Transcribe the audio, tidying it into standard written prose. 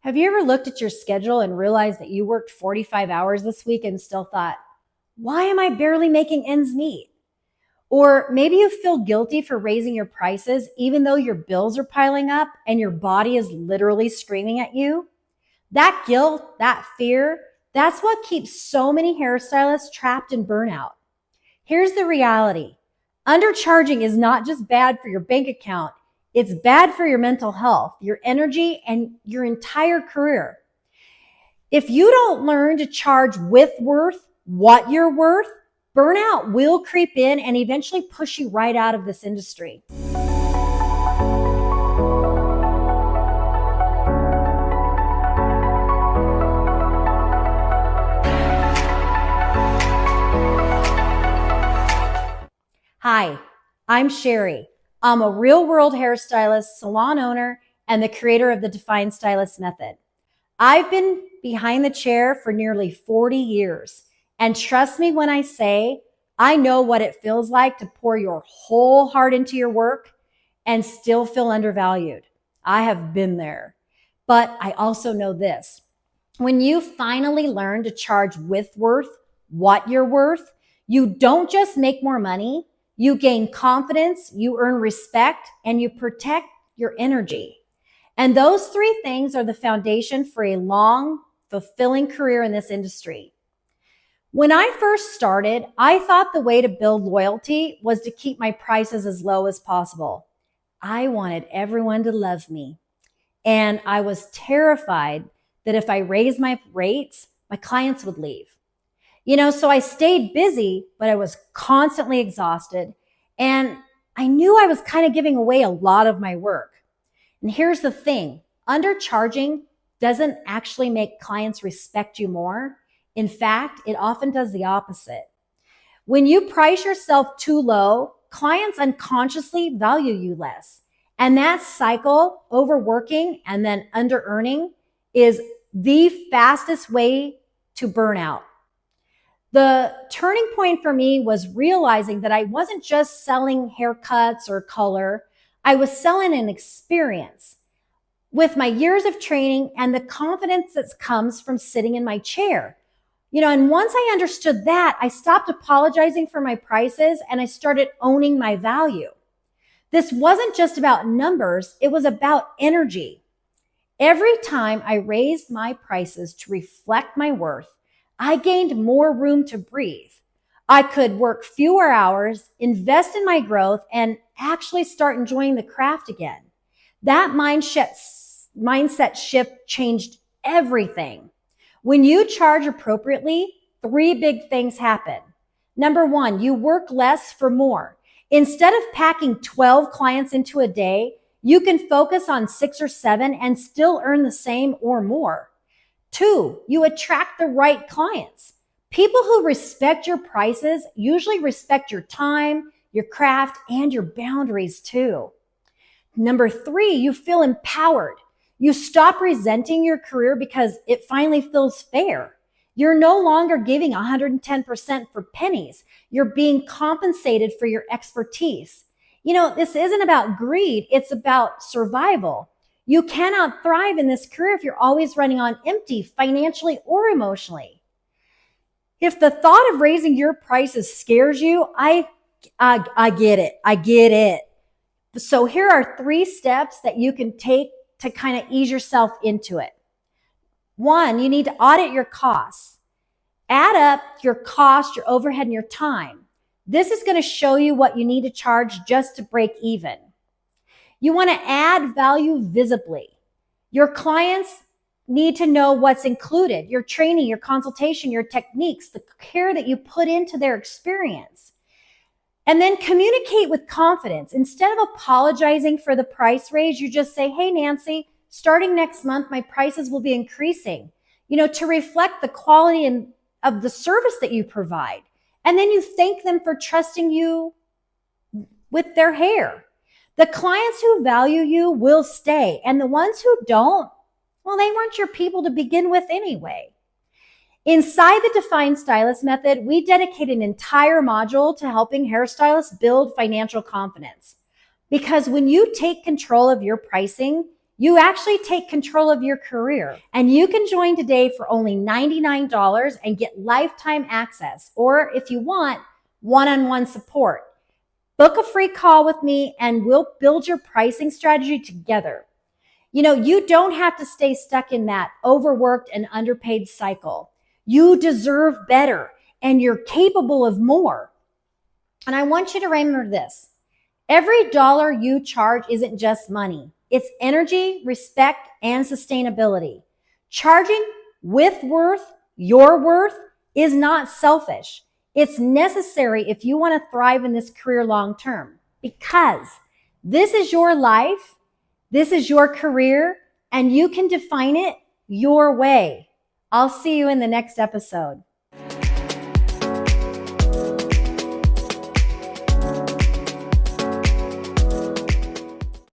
Have you ever looked at your schedule and realized that you worked 45 hours this week and still thought, why am I barely making ends meet? Or maybe you feel guilty for raising your prices even though your bills are piling up and your body is literally screaming at you. That guilt, that fear, that's what keeps so many hairstylists trapped in burnout. Here's the reality. Undercharging is not just bad for your bank account. It's bad for your mental health, your energy, and your entire career. If you don't learn to charge with worth, what you're worth, burnout will creep in and eventually push you right out of this industry. Hi, I'm Cheri. I'm a real-world hairstylist, salon owner, and the creator of the Defined Stylist Method. I've been behind the chair for nearly 40 years, and trust me when I say I know what it feels like to pour your whole heart into your work and still feel undervalued. I have been there. But I also know this. When you finally learn to charge with worth, what you're worth, you don't just make more money, you gain confidence, you earn respect, and you protect your energy. And those three things are the foundation for a long, fulfilling career in this industry. When I first started, I thought the way to build loyalty was to keep my prices as low as possible. I wanted everyone to love me. And I was terrified that if I raised my rates, my clients would leave. So I stayed busy, but I was constantly exhausted. And I knew I was kind of giving away a lot of my work. And here's the thing, undercharging doesn't actually make clients respect you more. In fact, it often does the opposite. When you price yourself too low, clients unconsciously value you less. And that cycle, overworking and then under-earning, is the fastest way to burnout. The turning point for me was realizing that I wasn't just selling haircuts or color. I was selling an experience. With my years of training and the confidence that comes from sitting in my chair. And once I understood that, I stopped apologizing for my prices and I started owning my value. This wasn't just about numbers, it was about energy. Every time I raised my prices to reflect my worth, I gained more room to breathe. I could work fewer hours, invest in my growth, and actually start enjoying the craft again. That mindset shift changed everything. When you charge appropriately, three big things happen. Number one, you work less for more. Instead of packing 12 clients into a day, you can focus on 6 or 7 and still earn the same or more. 2, you attract the right clients. People who respect your prices usually respect your time, your craft, and your boundaries too. Number 3, you feel empowered. You stop resenting your career because it finally feels fair. You're no longer giving 110% for pennies. You're being compensated for your expertise. This isn't about greed. It's about survival. You cannot thrive in this career if you're always running on empty financially or emotionally. If the thought of raising your prices scares you, I get it. I get it. So here are 3 steps that you can take to kind of ease yourself into it. 1, you need to audit your costs. Add up your cost, your overhead, and your time. This is going to show you what you need to charge just to break even. You want to add value visibly. Your clients need to know what's included, your training, your consultation, your techniques, the care that you put into their experience. And then communicate with confidence. Instead of apologizing for the price raise, you just say, hey, Nancy, starting next month, my prices will be increasing, to reflect the quality of the service that you provide. And then you thank them for trusting you with their hair. The clients who value you will stay, and the ones who don't, well, they weren't your people to begin with anyway. Inside the Defined Stylist Method, we dedicate an entire module to helping hairstylists build financial confidence. Because when you take control of your pricing, You actually take control of your career, and you can join today for only $99 and get lifetime access, or if you want, one-on-one support. Book a free call with me and we'll build your pricing strategy together. You don't have to stay stuck in that overworked and underpaid cycle. You deserve better and you're capable of more. And I want you to remember this. Every dollar you charge isn't just money. It's energy, respect, and sustainability. Charging with worth, your worth, is not selfish. It's necessary if you want to thrive in this career long term, because this is your life, this is your career, and you can define it your way. I'll see you in the next episode.